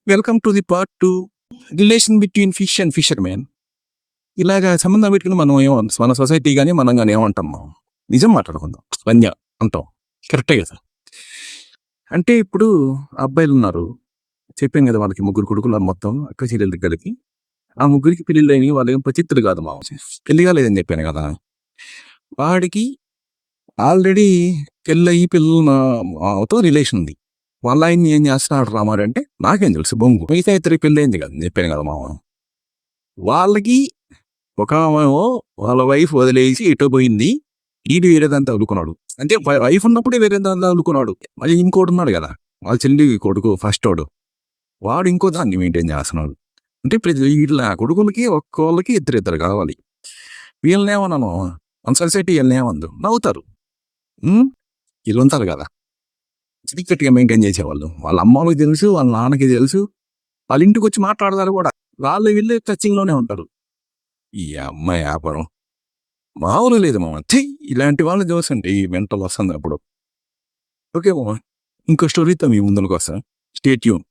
Welcome to the part 2 relation between fish and fishermen. ఇలాగా సంబంధం పెట్టుకుని మనం మన సొసైటీ కానీ మనం కానీ ఏమంటాం, మనం నిజం మాట్లాడుకుందాం, వన్య అంటాం. కరెక్టే కదా. అంటే ఇప్పుడు అబ్బాయిలు ఉన్నారు, చెప్పాను కదా, వాళ్ళకి 3 కొడుకులు మొత్తం అక్క చెల్లెలు కలిపి. ఆ 3కి పెళ్ళిళ్ళు అయినాయి, వాళ్ళు ఏం పచిత్తులు కాదు, మా పెళ్లి కాలేదని చెప్పాను కదా. వాడికి ఆల్రెడీ పెళ్ళయి పిల్లలతో రిలేషన్ ఉంది. వాళ్ళ ఆయన్ని ఏం చేస్తున్నాడు రామాడు అంటే నాకేం తెలుసు, బొంగు. మిగతా ఇద్దరికి పెళ్ళయింది కదా, చెప్పాను కదా మామ. వాళ్ళకి ఒక ఆమెమో వాళ్ళ వైఫ్ వదిలేసి ఎటో పోయింది, ఈడు వేరేదంతా అలుకున్నాడు. అంటే వైఫ్ ఉన్నప్పుడే వేరేదంతా అలుకున్నాడు. మళ్ళీ ఇంకోటి ఉన్నాడు కదా, వాళ్ళ చెల్లి కొడుకు ఫస్ట్ వాడు ఇంకో దాన్ని మెయింటైన్ చేస్తున్నాడు. అంటే ప్రతి వీళ్ళ కొడుకులకి ఒక్కోళ్ళకి ఇద్దరు కావాలి. వీళ్ళని ఏమన్నాను, మన సొసైటీ వీళ్ళని ఏమందు నవ్వుతారు. వీళ్ళు ఉంటారు కదా సీక్రెట్గా మెయింటైన్ చేసేవాళ్ళు. వాళ్ళ అమ్మకి తెలుసు, వాళ్ళ నాన్నకి తెలుసు, వాళ్ళ ఇంటికి వచ్చి మాట్లాడతారు కూడా. వాళ్ళు వీళ్ళు టచింగ్లోనే ఉంటారు. ఈ అమ్మాయి వ్యాపారం మామూలు లేదు మామ. ఇలాంటి వాళ్ళు చూసండి ఈ మెంటల్ వస్తుంది అప్పుడు. ఓకే మామ, ఇంకో స్టోరీతో మీ ముందుకు వస్తా. Stay tune.